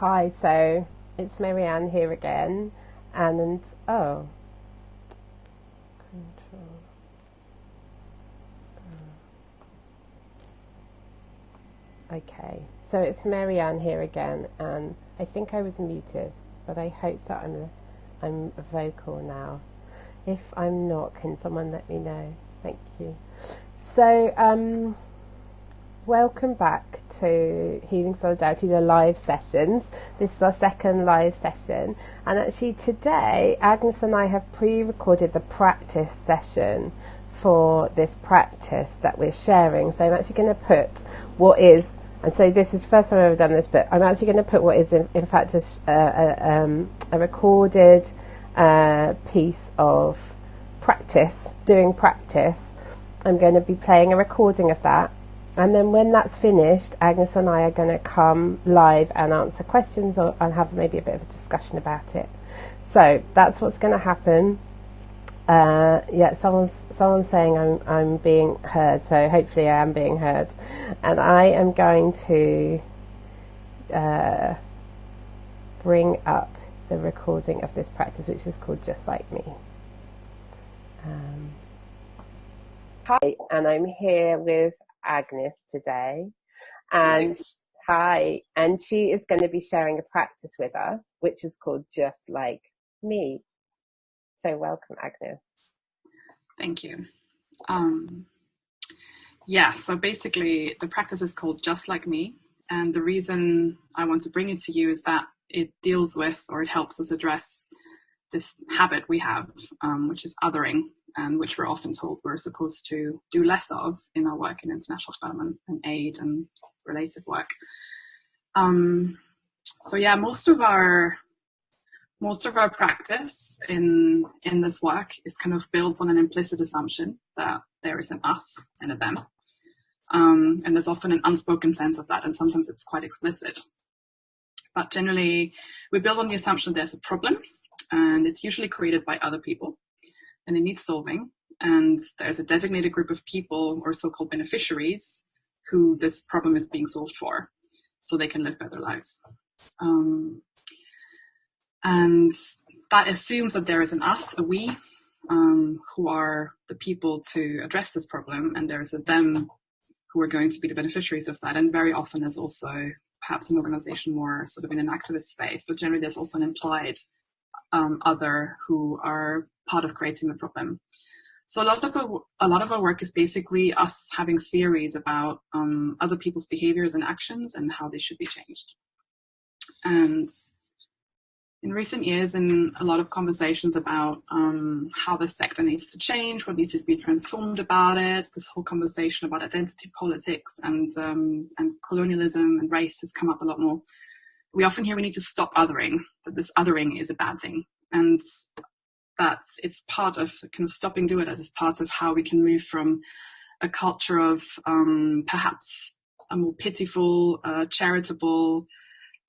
Hi, so it's Marianne here again, and oh, control. Okay, so it's Marianne here again, and I think I was muted, but I hope that I'm vocal now. If I'm not, can someone let me know? Thank you. So, welcome back to Healing Solidarity, the live sessions. This is our second live session, and actually today Agnes and I have pre-recorded the practice session for this practice that we're sharing. So I'm actually going to put what is, and so this is the first time I've ever done this, but I'm actually going to put what is in fact a recorded piece of practice, doing practice. I'm going to be playing a recording of that. And then when that's finished, Agnes and I are going to come live and answer questions and have maybe a bit of a discussion about it. So that's what's going to happen. Yeah, someone's saying I'm being heard, so hopefully I am being heard. And I am going to bring up the recording of this practice, which is called Just Like Me. Hi, and I'm here with Agnes today, and hi, and she is going to be sharing a practice with us, which is called Just Like Me. So welcome, Agnes. Thank you. So basically the practice is called Just Like Me, and the reason I want to bring it to you is that it deals with, or it helps us address, this habit we have, which is othering, and which we're often told we're supposed to do less of in our work in international development and aid and related work. Most of our practice in this work is kind of built on an implicit assumption that there is an us and a them. And there's often an unspoken sense of that, and sometimes it's quite explicit. But generally, we build on the assumption there's a problem, and it's usually created by other people, and it needs solving. And there's a designated group of people, or so-called beneficiaries, who this problem is being solved for, so they can live better lives. And that assumes that there is an us, a we, who are the people to address this problem, and there's a them who are going to be the beneficiaries of that. And very often there's also perhaps an organization more sort of in an activist space, but generally there's also an implied other who are part of creating the problem. So a lot of our work is basically us having theories about other people's behaviors and actions and how they should be changed. And in recent years, in a lot of conversations about how the sector needs to change, what needs to be transformed about it, this whole conversation about identity politics and colonialism and race has come up a lot more. We often hear we need to stop othering, that this othering is a bad thing, and that it's part of kind of stopping doing it as part of how we can move from a culture of perhaps a more pitiful, charitable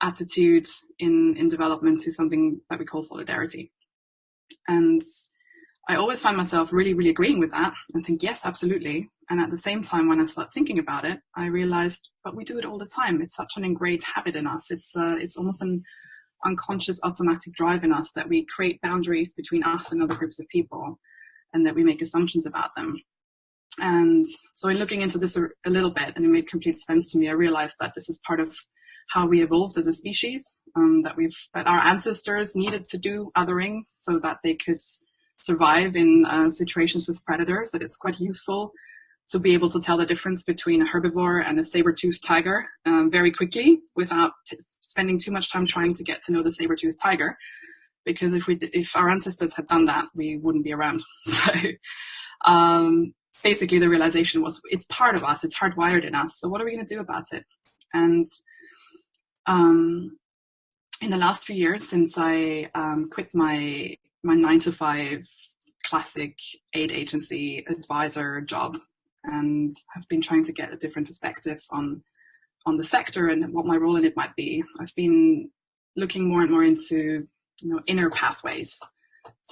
attitude in development to something that we call solidarity. And I always find myself really, really agreeing with that and think, yes, absolutely. And at the same time, when I start thinking about it, I realized, but we do it all the time. It's such an ingrained habit in us. It's almost an unconscious automatic drive in us that we create boundaries between us and other groups of people, and that we make assumptions about them. And so in looking into this a little bit, and it made complete sense to me, I realized that this is part of how we evolved as a species, that our ancestors needed to do othering so that they could survive in situations with predators, that it's quite useful to be able to tell the difference between a herbivore and a saber-toothed tiger very quickly without spending too much time trying to get to know the saber-toothed tiger, because if our ancestors had done that, we wouldn't be around. So basically the realization was, it's part of us, it's hardwired in us, so what are we going to do about it? And in the last few years, since I quit my 9-to-5 classic aid agency advisor job, and have been trying to get a different perspective on the sector and what my role in it might be, I've been looking more and more into inner pathways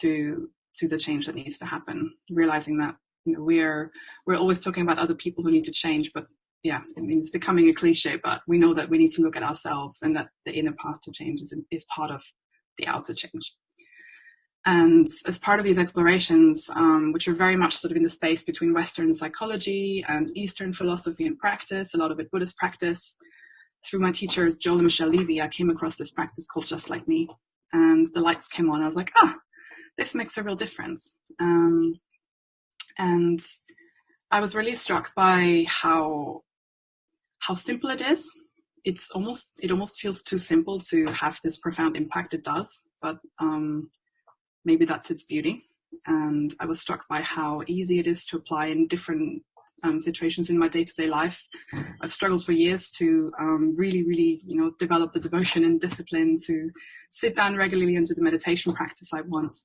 to the change that needs to happen, realizing that we're always talking about other people who need to change, but yeah, I mean, it's becoming a cliche, but we know that we need to look at ourselves, and that the inner path to change is part of the outer change. And as part of these explorations, which are very much sort of in the space between Western psychology and Eastern philosophy and practice, a lot of it Buddhist practice, through my teachers, Joel and Michelle Levy, I came across this practice called Just Like Me. And the lights came on. I was like, this makes a real difference. And I was really struck by how simple it is. It almost feels too simple to have this profound impact. It does, but maybe that's its beauty. And I was struck by how easy it is to apply in different situations in my day-to-day life. I've struggled for years to really, really, develop the devotion and discipline to sit down regularly and do the meditation practice I want.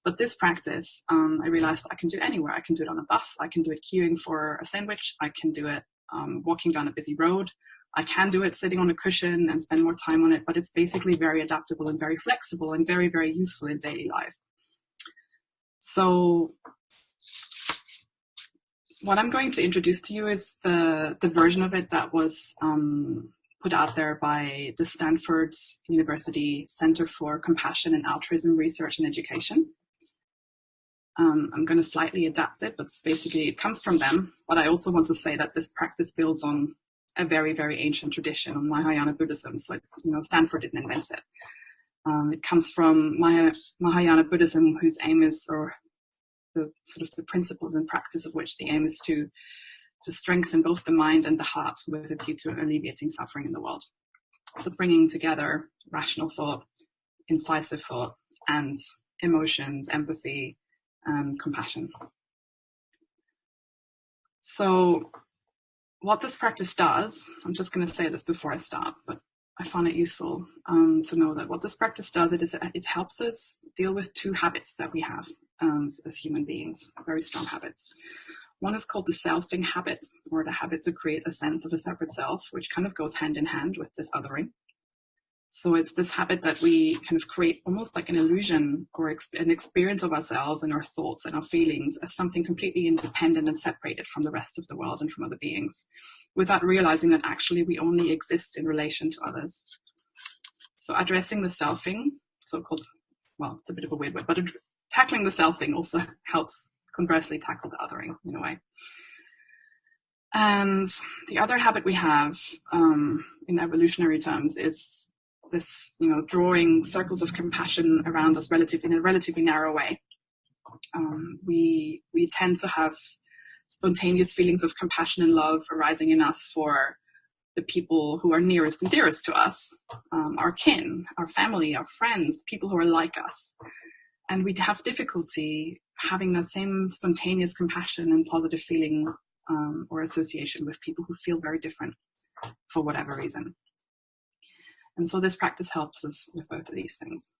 But this practice, I realized I can do anywhere. I can do it on a bus. I can do it queuing for a sandwich. I can do it walking down a busy road. I can do it sitting on a cushion and spend more time on it. But it's basically very adaptable and very flexible and very, very useful in daily life. So what I'm going to introduce to you is the version of it that was put out there by the Stanford University Center for Compassion and Altruism Research and Education. I'm going to slightly adapt it, but basically it comes from them. But I also want to say that this practice builds on a very, very ancient tradition of Mahayana Buddhism. So, Stanford didn't invent it. It comes from Mahayana Buddhism, whose aim is, or the sort of the principles and practice of which the aim is to strengthen both the mind and the heart with a view to alleviating suffering in the world. So bringing together rational thought, incisive thought, and emotions, empathy, and compassion. So what this practice does, I'm just going to say this before I start, but I found it useful to know that what this practice does, it helps us deal with two habits that we have as human beings, very strong habits. One is called the selfing habit, or the habit to create a sense of a separate self, which kind of goes hand in hand with this othering. So it's this habit that we kind of create almost like an illusion or an experience of ourselves and our thoughts and our feelings as something completely independent and separated from the rest of the world and from other beings, without realizing that actually we only exist in relation to others. So addressing the selfing, so-called, well, it's a bit of a weird word, but tackling the selfing also helps conversely tackle the othering in a way. And the other habit we have in evolutionary terms is this, drawing circles of compassion around us in a relatively narrow way. We tend to have spontaneous feelings of compassion and love arising in us for the people who are nearest and dearest to us, our kin, our family, our friends, people who are like us. And we have difficulty having that same spontaneous compassion and positive feeling or association with people who feel very different for whatever reason. And so this practice helps us with both of these things.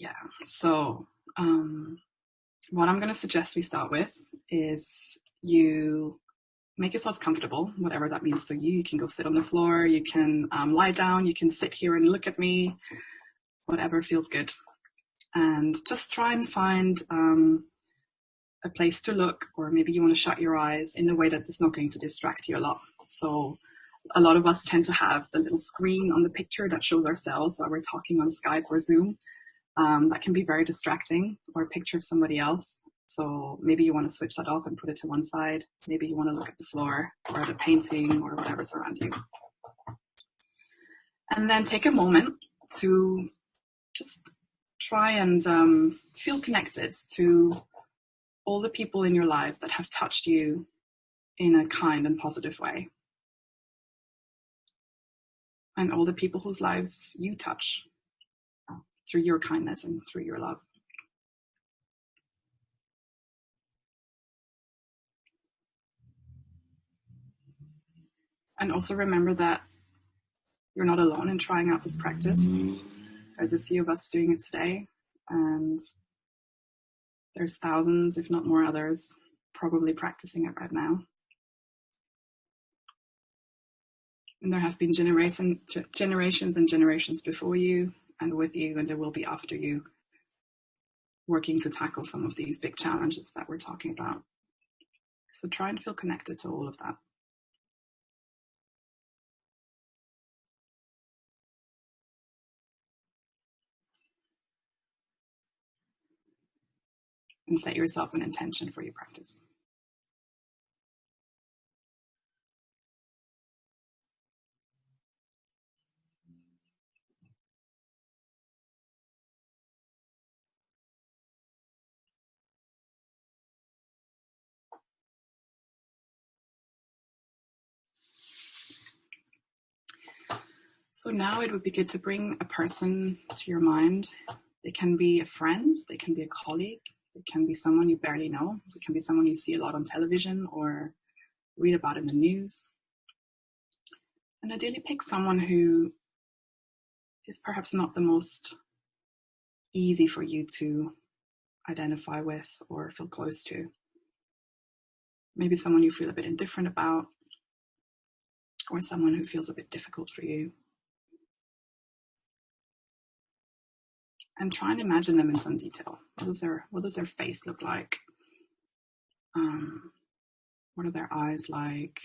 Yeah, so what I'm going to suggest we start with is you make yourself comfortable, whatever that means for you. You can go sit on the floor, you can lie down, you can sit here and look at me, whatever feels good. And just try and find a place to look, or maybe you want to shut your eyes in a way that is not going to distract you a lot. So a lot of us tend to have the little screen on the picture that shows ourselves while we're talking on Skype or Zoom. That can be very distracting, or a picture of somebody else. So maybe you want to switch that off and put it to one side. Maybe you want to look at the floor or the painting or whatever's around you. And then take a moment to just try and feel connected to all the people in your life that have touched you in a kind and positive way. And all the people whose lives you touch through your kindness and through your love. And also remember that you're not alone in trying out this practice. There's a few of us doing it today, and there's thousands, if not more others, probably practicing it right now. And there have been generations and generations before you and with you, and there will be after you, working to tackle some of these big challenges that we're talking about. So try and feel connected to all of that. And set yourself an intention for your practice. So now it would be good to bring a person to your mind. They can be a friend, they can be a colleague, it can be someone you barely know, it can be someone you see a lot on television or read about in the news. And ideally pick someone who is perhaps not the most easy for you to identify with or feel close to. Maybe someone you feel a bit indifferent about, or someone who feels a bit difficult for you. And try and imagine them in some detail. What does their face look like? What are their eyes like?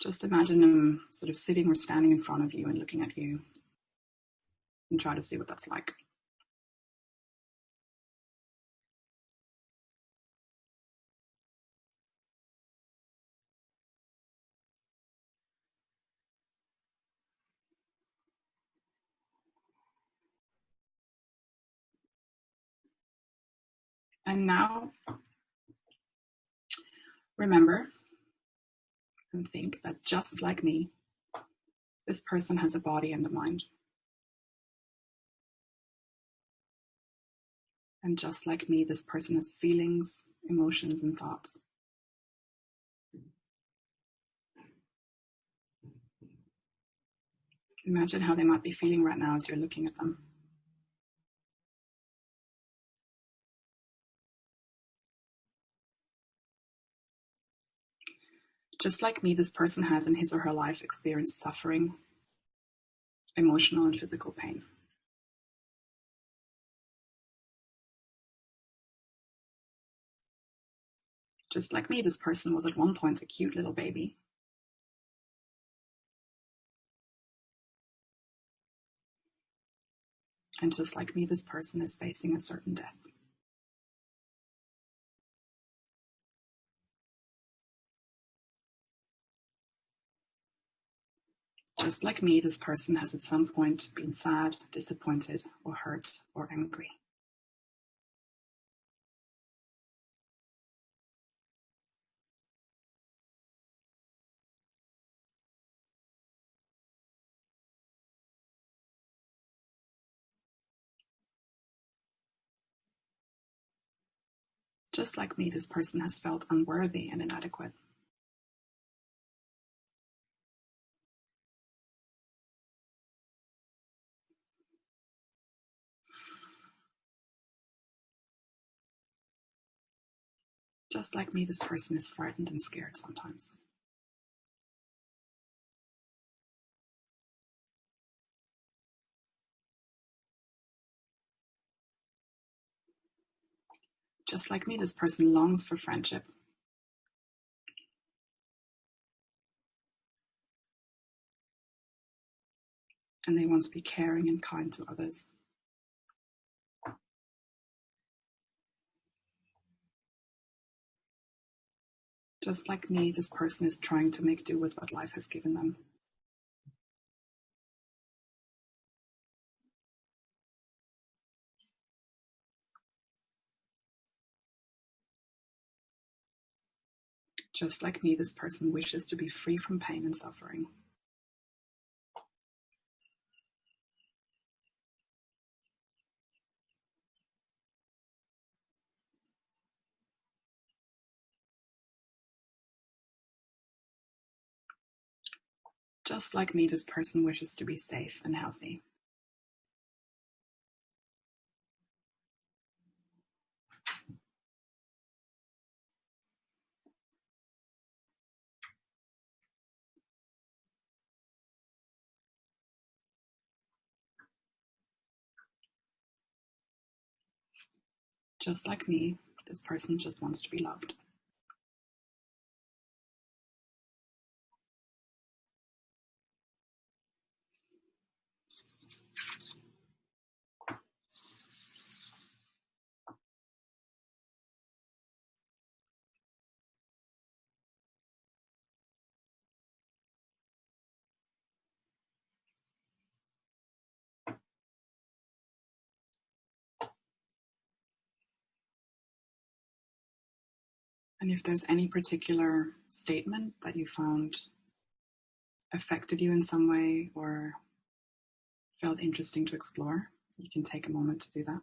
Just imagine them sort of sitting or standing in front of you and looking at you, and try to see what that's like. And now remember and think that just like me, this person has a body and a mind. And just like me, this person has feelings, emotions, and thoughts. Imagine how they might be feeling right now as you're looking at them. Just like me, this person has in his or her life experienced suffering, emotional and physical pain. Just like me, this person was at one point a cute little baby. And just like me, this person is facing a certain death. Just like me, this person has at some point been sad, disappointed, or hurt, or angry. Just like me, this person has felt unworthy and inadequate. Just like me, this person is frightened and scared sometimes. Just like me, this person longs for friendship. And they want to be caring and kind to others. Just like me, this person is trying to make do with what life has given them. Just like me, this person wishes to be free from pain and suffering. Just like me, this person wishes to be safe and healthy. Just like me, this person just wants to be loved. And if there's any particular statement that you found affected you in some way or felt interesting to explore, you can take a moment to do that.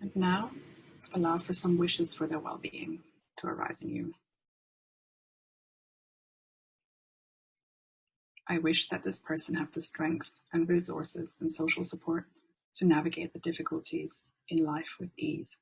And now, allow for some wishes for their well-being to arise in you. I wish that this person have the strength and resources and social support to navigate the difficulties in life with ease.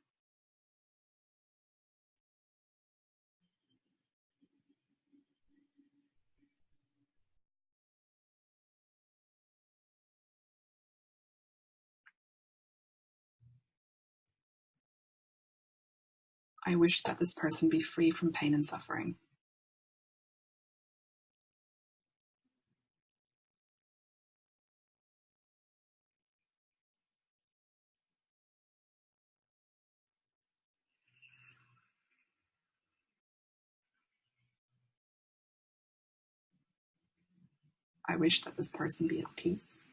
I wish that this person be free from pain and suffering. I wish that this person be at peace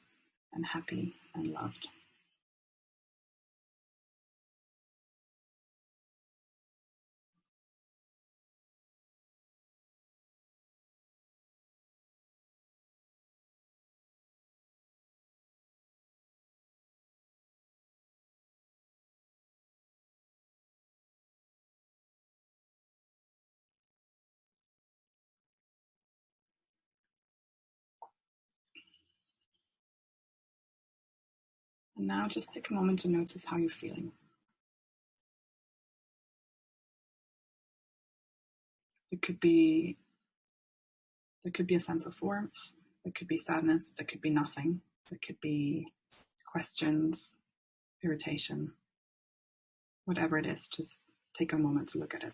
and happy and loved. And now just take a moment to notice how you're feeling. There could be a sense of warmth, there could be sadness, there could be nothing, there could be questions, irritation, whatever it is, just take a moment to look at it.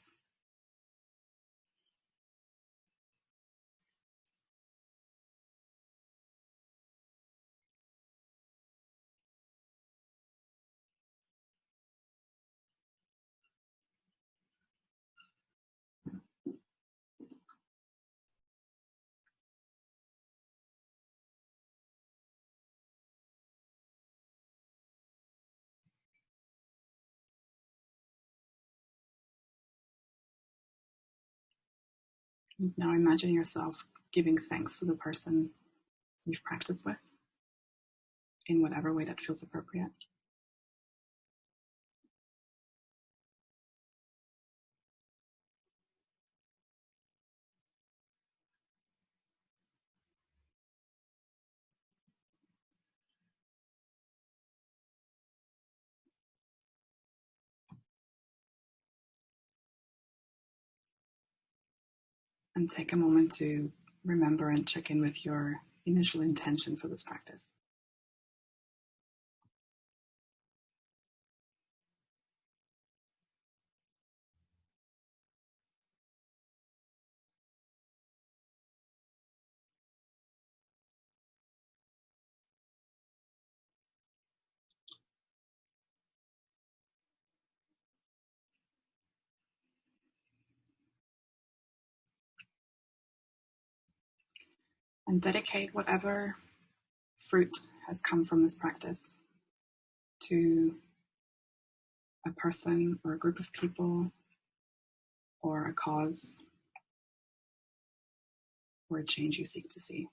And now imagine yourself giving thanks to the person you've practiced with in whatever way that feels appropriate. And take a moment to remember and check in with your initial intention for this practice. And dedicate whatever fruit has come from this practice to a person or a group of people or a cause or a change you seek to see.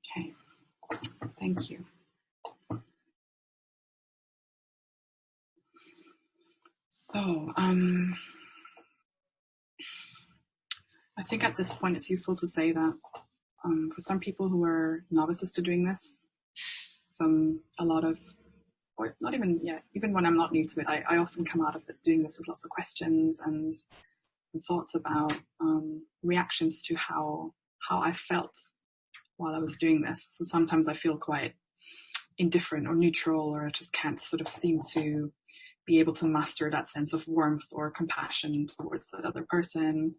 Okay, thank you. So, I think at this point it's useful to say that for some people who are novices to doing this, a lot of, or not even, yeah, even when I'm not new to it, I often come out of doing this with lots of questions and thoughts about reactions to how I felt while I was doing this. So sometimes I feel quite indifferent or neutral, or I just can't sort of seem to be able to master that sense of warmth or compassion towards that other person.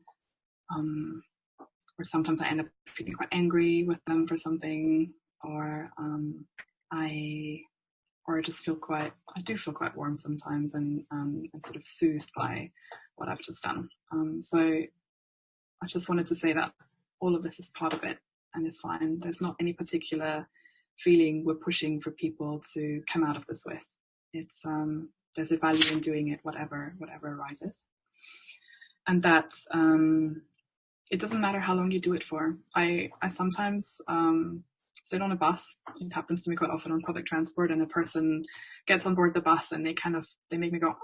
Or sometimes I end up feeling quite angry with them for something, or I just feel quite, I do feel quite warm sometimes, and sort of soothed by what I've just done. So I just wanted to say that all of this is part of it, and it's fine. There's not any particular feeling we're pushing for people to come out of this with. It's there's a value in doing it, whatever arises, and that it doesn't matter how long you do it for. I sometimes sit on a bus. It happens to me quite often on public transport, and a person gets on board the bus and they make me go,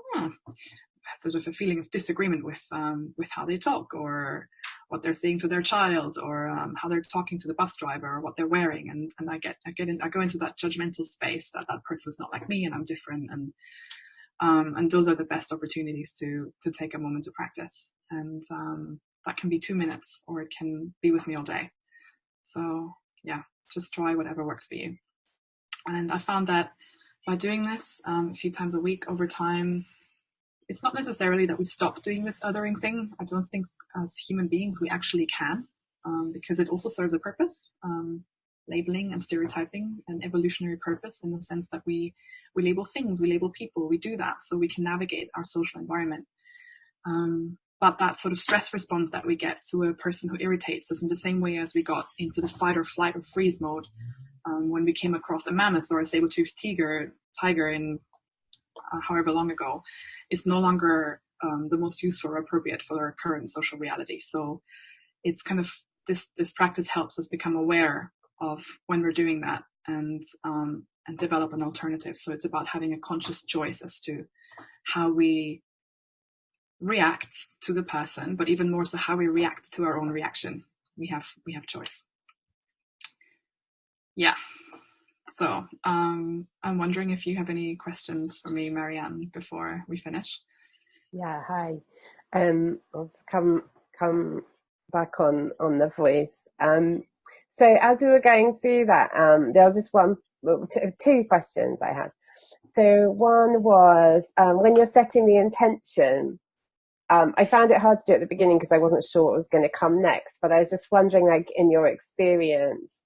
sort of a feeling of disagreement with how they talk, or what they're saying to their child, or how they're talking to the bus driver, or what they're wearing, and I go into that judgmental space that person's not like me and I'm different, and those are the best opportunities to take a moment to practice, and that can be 2 minutes, or it can be with me all day. So yeah, just try whatever works for you. And I found that by doing this a few times a week over time, it's not necessarily that we stop doing this othering thing. I don't think as human beings we actually can, because it also serves a purpose. Labeling and stereotyping, an evolutionary purpose, in the sense that we label things, we label people, we do that so we can navigate our social environment. But that sort of stress response that we get to a person who irritates us, in the same way as we got into the fight or flight or freeze mode when we came across a mammoth or a saber-toothed tiger in however long ago, is no longer the most useful or appropriate for our current social reality. So it's kind of, this practice helps us become aware of when we're doing that, and develop an alternative. So it's about having a conscious choice as to how we react to the person, but even more so how we react to our own reaction. We have choice. Yeah. So I'm wondering if you have any questions for me, Marianne, before we finish. Yeah, hi. Let's come back on the voice. So as we were going through that, there was just two questions I had. So one was when you're setting the intention. I found it hard to do at the beginning because I wasn't sure what was going to come next. But I was just wondering, like, in your experience,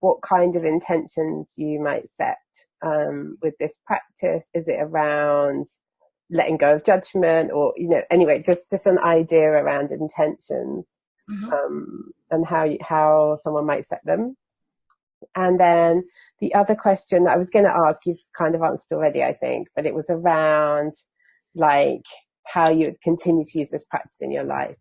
what kind of intentions you might set with this practice. Is it around letting go of judgment, or, anyway, just an idea around intentions, and how someone might set them. And then the other question that I was going to ask, you've kind of answered already, I think, but it was around, like, how you would continue to use this practice in your life.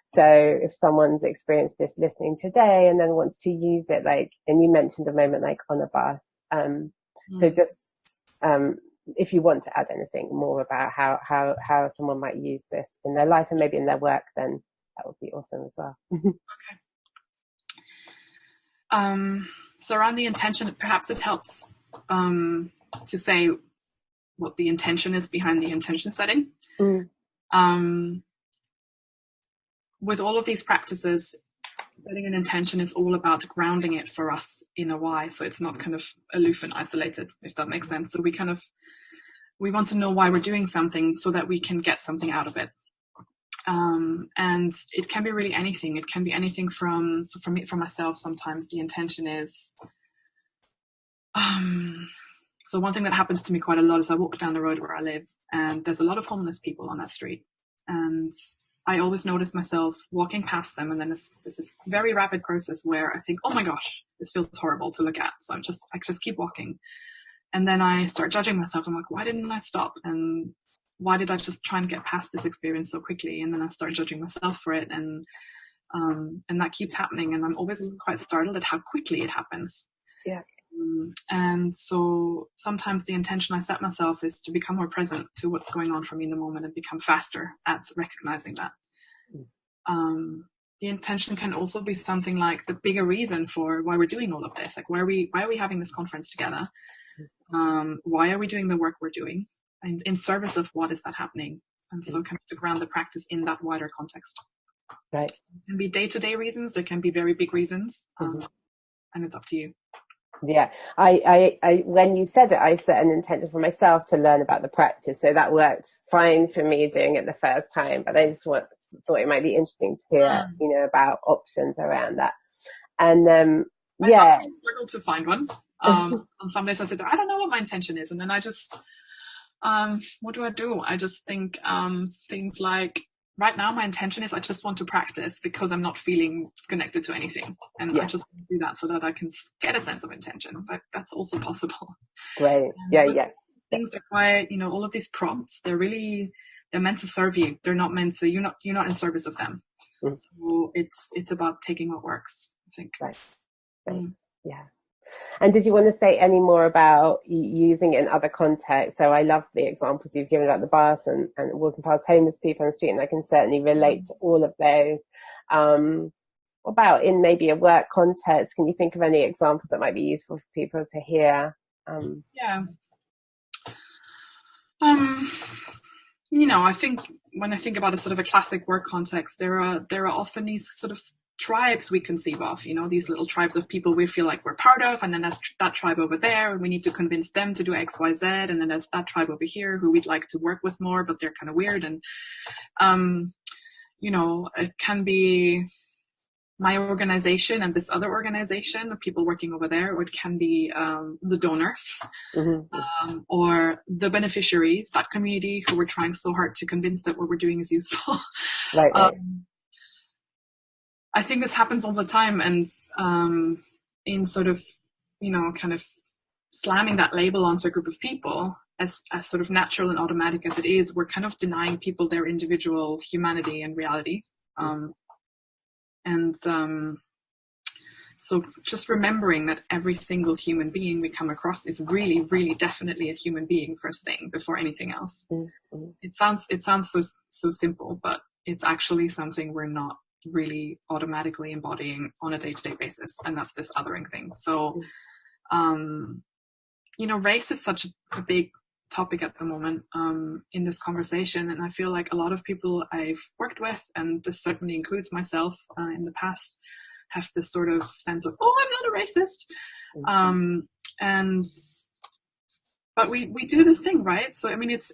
So if someone's experienced this listening today and then wants to use it, like, and you mentioned a moment like on a bus. So just if you want to add anything more about how someone might use this in their life and maybe in their work, then that would be awesome as well. Okay. So around the intention, perhaps it helps to say what the intention is behind the intention setting. With all of these practices, setting an intention is all about grounding it for us in a why. So it's not kind of aloof and isolated, if that makes sense. So we want to know why we're doing something so that we can get something out of it. And it can be really anything. It can be anything from, so for myself, sometimes the intention is, so one thing that happens to me quite a lot is I walk down the road where I live, and there's a lot of homeless people on that street. And I always notice myself walking past them, and then this is very rapid process where I think, oh my gosh, this feels horrible to look at. So I just keep walking. And then I start judging myself. I'm like, why didn't I stop? And why did I just try and get past this experience so quickly? And then I start judging myself for it. And And that keeps happening. And I'm always quite startled at how quickly it happens. Yeah. And so sometimes the intention I set myself is to become more present to what's going on for me in the moment and become faster at recognizing that. The intention can also be something like the bigger reason for why we're doing all of this. Like, why are we having this conference together? Why are we doing the work we're doing? And in service of what is that happening? And so kind of to ground the practice in that wider context. Right. It can be day-to-day reasons. There can be very big reasons. And it's up to you. Yeah, I when you said it, I set an intention for myself to learn about the practice, so that worked fine for me doing it the first time. But I just thought it might be interesting to hear, about options around that. And I sometimes struggle to find one. On some days I said, I don't know what my intention is, and then I just, what do? I just think things like, right now my intention is I just want to practice because I'm not feeling connected to anything, and I just want to do that so that I can get a sense of intention. That's also possible. Great. Yeah. Things are quite, all of these prompts, they're meant to serve you. They're not meant to, you're not in service of them. So it's about taking what works, I think. Right. Yeah. And did you want to say any more about using it in other contexts? So I love the examples you've given about the bus and walking past homeless people on the street, and I can certainly relate to all of those. What about in maybe a work context? Can you think of any examples that might be useful for people to hear? I think when I think about a sort of a classic work context, there are often these sort of tribes we conceive of, these little tribes of people we feel like we're part of, and then there's that tribe over there, and we need to convince them to do X, Y, Z, and then there's that tribe over here who we'd like to work with more, but they're kind of weird, and it can be my organization and this other organization of people working over there, or it can be the donor, or the beneficiaries, that community who we're trying so hard to convince that what we're doing is useful. Right. I think this happens all the time, and in sort of, kind of slamming that label onto a group of people, as sort of natural and automatic as it is, we're kind of denying people their individual humanity and reality. So just remembering that every single human being we come across is really, really definitely a human being first thing before anything else. It sounds so simple, but it's actually something we're not really automatically embodying on a day-to-day basis, and that's this othering thing. So race is such a big topic at the moment in this conversation, and I feel like a lot of people I've worked with, and this certainly includes myself in the past, have this sort of sense of, I'm not a racist, but we do this thing, right? So I mean, it's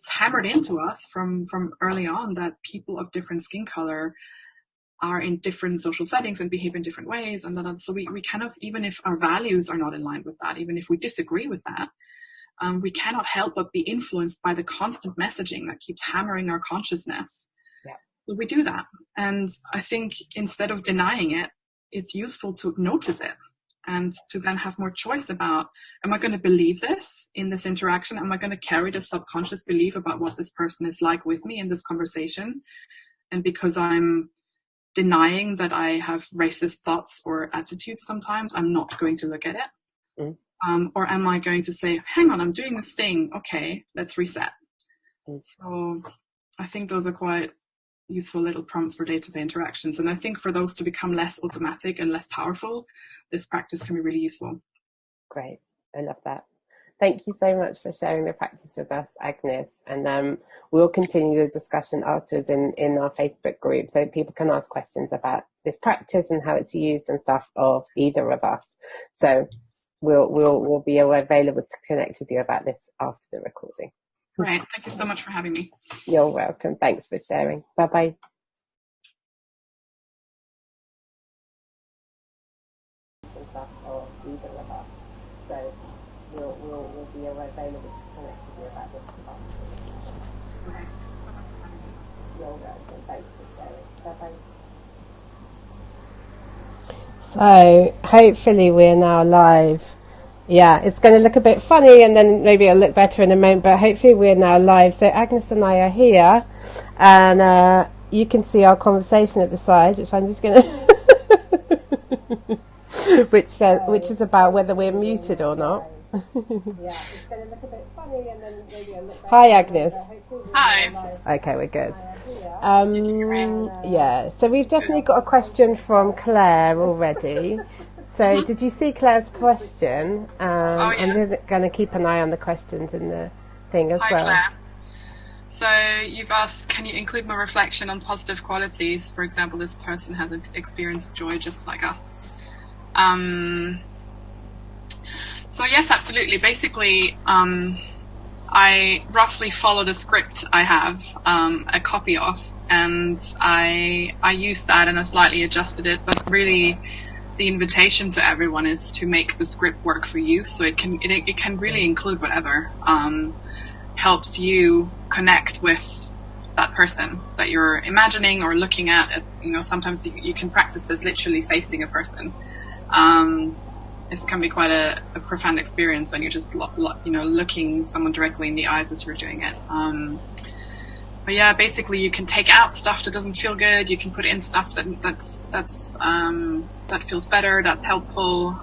hammered into us from early on that people of different skin color are in different social settings and behave in different ways, and so we kind of, even if our values are not in line with that, even if we disagree with that, we cannot help but be influenced by the constant messaging that keeps hammering our consciousness. So we do that, and I think instead of denying it, it's useful to notice it and to then have more choice about, am I going to believe this in this interaction? Am I going to carry the subconscious belief about what this person is like with me in this conversation? And because I'm denying that I have racist thoughts or attitudes sometimes, I'm not going to look at it. Or am I going to say, hang on, I'm doing this thing. Okay, let's reset. So I think those are quite useful little prompts for day-to-day interactions. And I think for those to become less automatic and less powerful, this practice can be really useful. Great. I love that. Thank you so much for sharing the practice with us, Agnes. And we'll continue the discussion afterwards in our Facebook group, so people can ask questions about this practice and how it's used and stuff of either of us. So we'll be available to connect with you about this after the recording. Right. Thank you so much for having me. You're welcome. Thanks for sharing. Bye-bye. Of either of us. So we'll be available to connect with you about this after. You're welcome. Thanks for sharing. Bye-bye. So hopefully we're now live. Yeah, it's going to look a bit funny, and then maybe it'll look better in a moment, but hopefully we're now live. So Agnes and I are here, and you can see our conversation at the side, which I'm just going to, which is about whether we're muted or not. Yeah, it's going to look a bit funny and then maybe a look better. Hi, Agnes. Hi. Okay, we're good. Yeah, so we've definitely got a question from Claire already. So did you see Claire's question? I'm going to keep an eye on the questions in the thing as well. Hi, Claire. So you've asked, can you include more reflection on positive qualities? For example, this person has experienced joy just like us. So yes, absolutely. Basically, I roughly followed a script I have a copy of, and I used that and I slightly adjusted it. But really, the invitation to everyone is to make the script work for you. So it can really include whatever helps you connect with that person that you're imagining or looking at. You know, sometimes you can practice this literally facing a person. This can be quite a profound experience when you're just looking someone directly in the eyes as you're doing it. But yeah, basically you can take out stuff that doesn't feel good. You can put in stuff that feels better, that's helpful.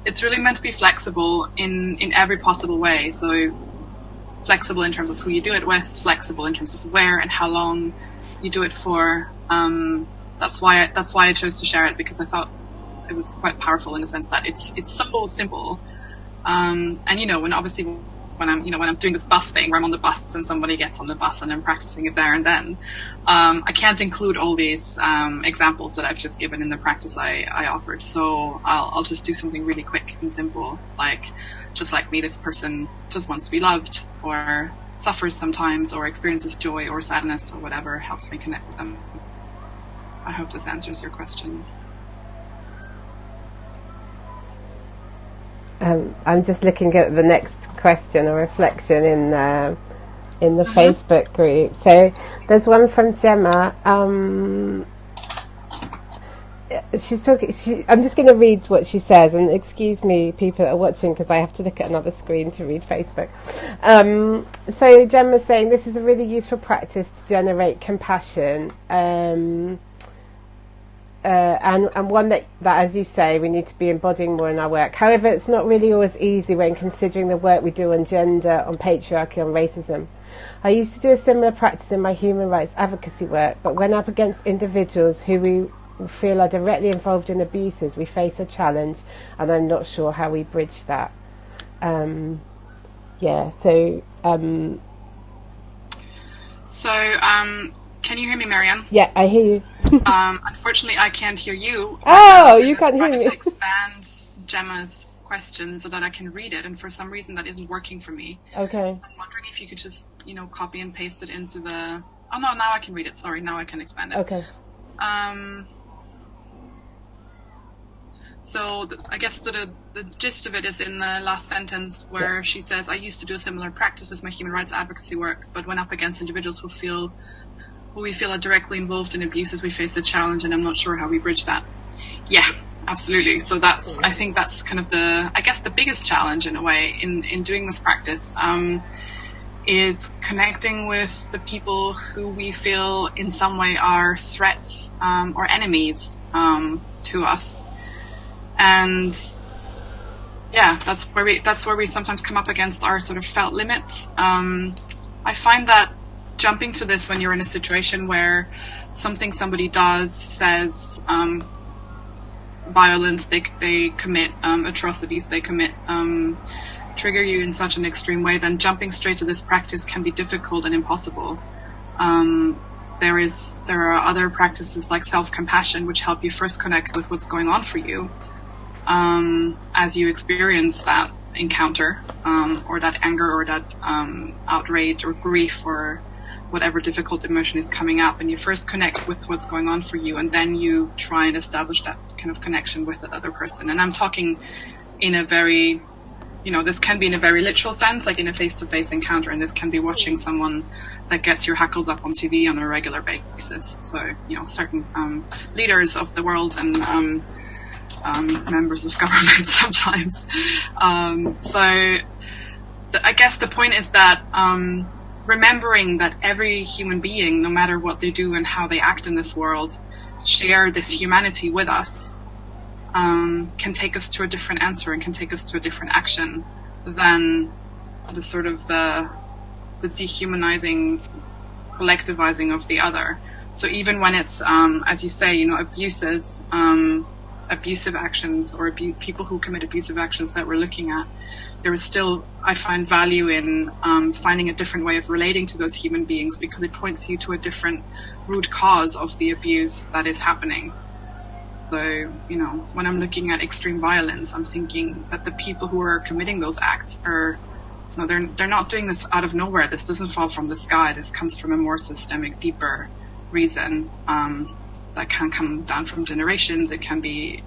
It's really meant to be flexible in every possible way. So flexible in terms of who you do it with, flexible in terms of where and how long you do it for. That's why I chose to share it, because I thought it was quite powerful in the sense that it's so simple. And when I'm doing this bus thing where I'm on the bus and somebody gets on the bus and I'm practicing it there and then, I can't include all these examples that I've just given in the practice I offered. So I'll just do something really quick and simple, like, just like me, this person just wants to be loved, or suffers sometimes, or experiences joy or sadness or whatever helps me connect with them. I hope this answers your question. I'm just looking at the next question or reflection in the Facebook group. So there's one from Gemma. She's talking. I'm just going to read what she says, and excuse me, people that are watching, because I have to look at another screen to read Facebook. So Gemma's saying this is a really useful practice to generate compassion. And one that, as you say, we need to be embodying more in our work. However, it's not really always easy when considering the work we do on gender, on patriarchy, on racism. I used to do a similar practice in my human rights advocacy work, but when up against individuals who we feel are directly involved in abuses, we face a challenge, and I'm not sure how we bridge that. Can you hear me, Marianne? Yeah, I hear you. Unfortunately, I can't hear you. Oh, you can't hear me. To expand Gemma's question so that I can read it, and for some reason that isn't working for me. Okay. So I'm wondering if you could just, copy and paste it into the... Oh, no, now I can read it. Sorry, now I can expand it. Okay. I guess the gist of it is in the last sentence where she says, I used to do a similar practice with my human rights advocacy work, but when up against individuals who we feel are directly involved in abuses, we face a challenge, and I'm not sure how we bridge that. Yeah, absolutely. So I think that's kind of the biggest challenge in a way in doing this practice, is connecting with the people who we feel in some way are threats or enemies to us. And yeah, that's where we sometimes come up against our sort of felt limits. I find that jumping to this when you're in a situation where something somebody does, says, violence they commit, atrocities they commit, trigger you in such an extreme way, then jumping straight to this practice can be difficult and impossible. There are other practices like self-compassion, which help you first connect with what's going on for you as you experience that encounter, or that anger, or that outrage or grief, or whatever difficult emotion is coming up, and you first connect with what's going on for you, and then you try and establish that kind of connection with that other person. And I'm talking in a very, this can be in a very literal sense, like in a face-to-face encounter, and this can be watching someone that gets your hackles up on TV on a regular basis. So, certain leaders of the world and members of government sometimes. I guess the point is that remembering that every human being, no matter what they do and how they act in this world, share this humanity with us, can take us to a different answer and can take us to a different action than the sort of the dehumanizing, collectivizing of the other. So even when it's, as you say, abusive actions or people who commit abusive actions that we're looking at, there is still, I find value in finding a different way of relating to those human beings, because it points you to a different root cause of the abuse that is happening. So, when I'm looking at extreme violence, I'm thinking that the people who are committing those acts are, they're not doing this out of nowhere. This doesn't fall from the sky. This comes from a more systemic, deeper reason that can come down from generations. It can be,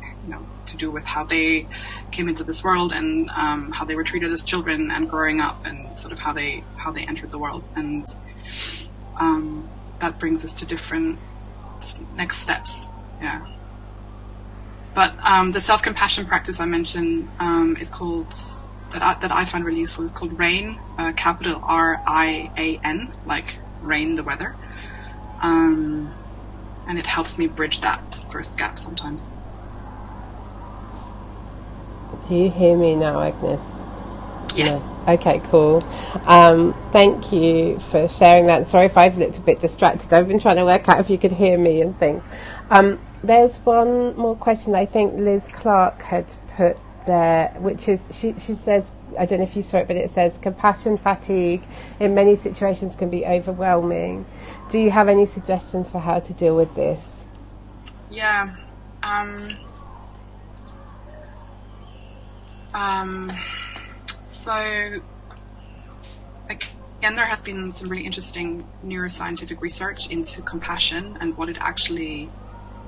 to do with how they came into this world and how they were treated as children and growing up, and sort of how they entered the world. And that brings us to different next steps. Yeah. But the self-compassion practice I mentioned is called, that I find really useful, is called RAIN, capital RIAN, like rain, the weather. And it helps me bridge that first gap sometimes. Do you hear me now, Agnes? Yes. No. Okay, cool. Thank you for sharing that. Sorry if I've looked a bit distracted. I've been trying to work out if you could hear me and things. There's one more question I think Liz Clark had put there, which is, she says, I don't know if you saw it, but it says, compassion fatigue in many situations can be overwhelming. Do you have any suggestions for how to deal with this? Yeah. So, again, there has been some really interesting neuroscientific research into compassion and what it actually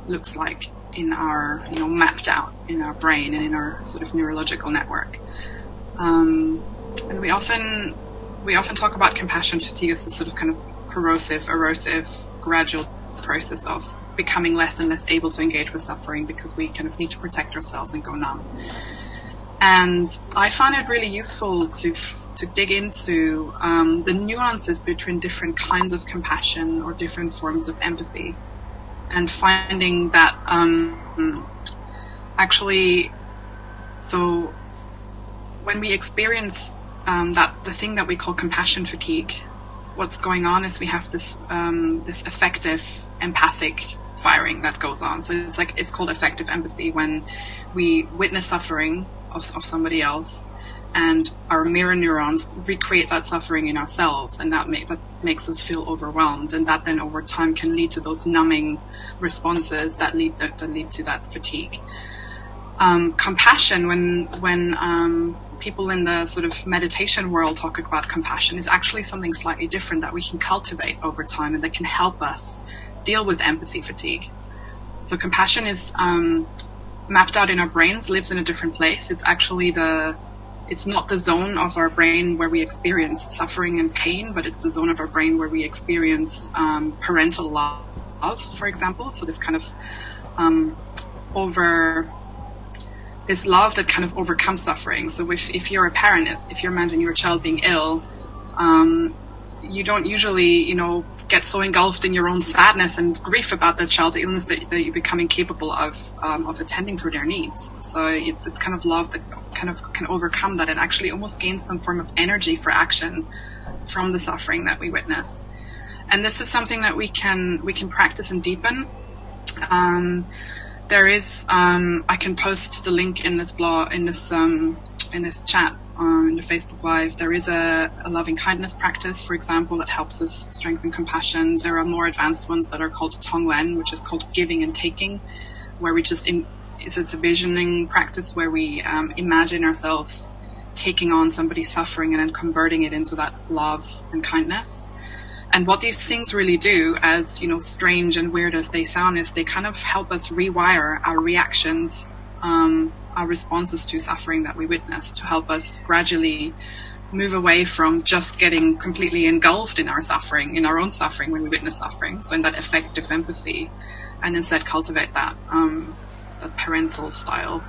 looks like in our, mapped out in our brain and in our sort of neurological network. And we often talk about compassion fatigue as a sort of kind of corrosive, erosive, gradual process of becoming less and less able to engage with suffering because we kind of need to protect ourselves and go numb. And I find it really useful to dig into the nuances between different kinds of compassion or different forms of empathy, and finding that actually, so when we experience the thing that we call compassion fatigue, what's going on is we have this affective, empathic firing that goes on. So it's called affective empathy, when we witness suffering of somebody else, and our mirror neurons recreate that suffering in ourselves, and that makes us feel overwhelmed, and that then over time can lead to those numbing responses that lead to that fatigue. Compassion, when people in the sort of meditation world talk about compassion, is actually something slightly different that we can cultivate over time and that can help us deal with empathy fatigue. So compassion is mapped out in our brains, lives in a different place. It's actually it's not the zone of our brain where we experience suffering and pain, but it's the zone of our brain where we experience parental love, for example. So this kind of this love that kind of overcomes suffering. So if you're a parent, if you imagine your child being ill, you don't usually, get so engulfed in your own sadness and grief about the child's illness that you become incapable of attending to their needs. So it's this kind of love that kind of can overcome that and actually almost gain some form of energy for action from the suffering that we witness. And this is something that we can practice and deepen. There is, I can post the link in this blog, in this chat, in the Facebook Live. There is a loving kindness practice, for example, that helps us strengthen compassion. There are more advanced ones that are called Tonglen, which is called giving and taking, where we it's a visioning practice where we imagine ourselves taking on somebody's suffering and then converting it into that love and kindness. And what these things really do, as strange and weird as they sound, is they kind of help us rewire our reactions, our responses to suffering that we witness, to help us gradually move away from just getting completely engulfed in our suffering, in our own suffering when we witness suffering. So in that affective empathy, and instead cultivate that parental style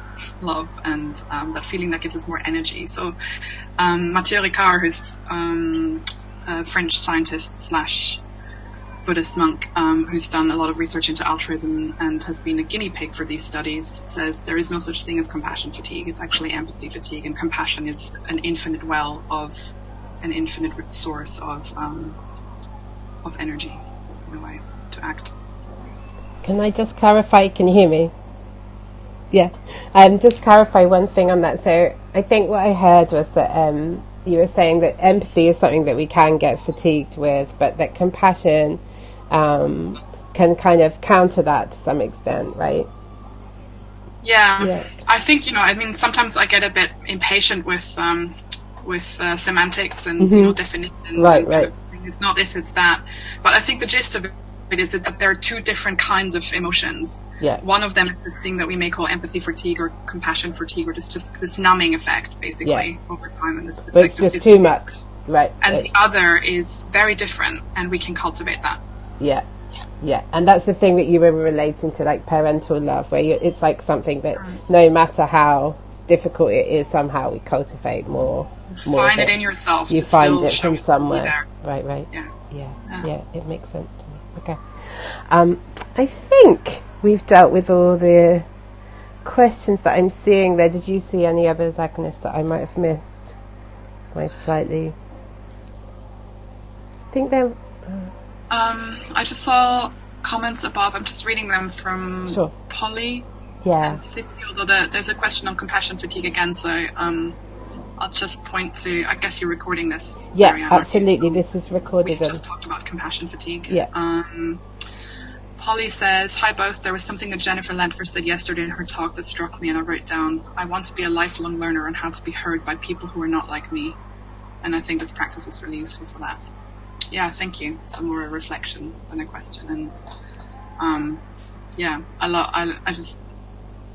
love and that feeling that gives us more energy. So Mathieu Ricard, who's a French scientist slash Buddhist monk who's done a lot of research into altruism and has been a guinea pig for these studies, says there is no such thing as compassion fatigue. It's actually empathy fatigue, and compassion is an infinite well of an infinite source of energy, in a way, to act. Can I just clarify? Can you hear me? Yeah. Just clarify one thing on that. So I think what I heard was that you were saying that empathy is something that we can get fatigued with, but that compassion can kind of counter that to some extent, right? Yeah. I think, sometimes I get a bit impatient with semantics and definitions. Right, and right. It's not this, it's that. But I think the gist of it is that there are two different kinds of emotions. Yeah. One of them is this thing that we may call empathy fatigue or compassion fatigue, or just this numbing effect, basically, over time. And this but it's just too much, right? And right. The other is very different, and we can cultivate that. Yeah, and that's the thing that you were relating to, like parental love, where it's like something that no matter how difficult it is, somehow we cultivate more. Find it in yourself. You find it from somewhere. Right. Yeah, it makes sense to me. Okay. I think we've dealt with all the questions that I'm seeing there. Did you see any others, Agnes, that I might have missed? I think they're... I just saw comments above. I'm just reading them from Polly and Sissy, although there's a question on compassion fatigue again, so I'll just point to, I guess you're recording this. Yeah, Marianne, absolutely. This is recorded. We just talked about compassion fatigue. Yeah. Polly says, hi both. There was something that Jennifer Lentford said yesterday in her talk that struck me, and I wrote down, I want to be a lifelong learner and how to be heard by people who are not like me. And I think this practice is really useful for that. Yeah, thank you. It's more a reflection than a question. And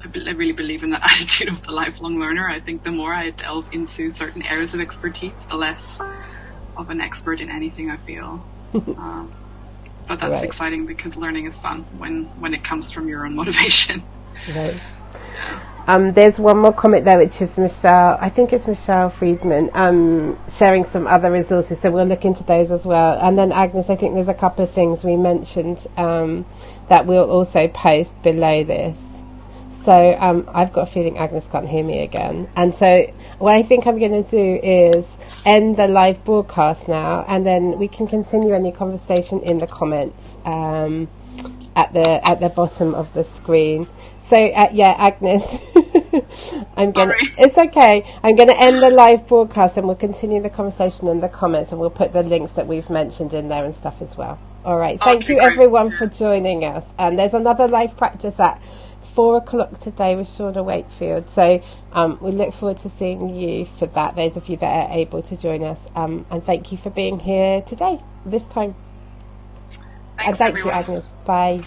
I really believe in that attitude of the lifelong learner. I think the more I delve into certain areas of expertise, the less of an expert in anything I feel. But that's exciting because learning is fun when it comes from your own motivation. Right. There's one more comment there, which is Michelle, I think it's Michelle Friedman, sharing some other resources, so we'll look into those as well. And then Agnes, I think there's a couple of things we mentioned that we'll also post below this. So I've got a feeling Agnes can't hear me again. And so what I think I'm going to do is end the live broadcast now, and then we can continue any conversation in the comments at the bottom of the screen. So, Agnes, it's okay. I'm going to end the live broadcast and we'll continue the conversation in the comments, and we'll put the links that we've mentioned in there and stuff as well. All right. Thank you, everyone, for joining us. And there's another live practice at 4:00 today with Shauna Wakefield. So we look forward to seeing you for that, those of you that are able to join us. And thank you for being here today, this time. Thanks, and thank everyone. you, Agnes. Bye.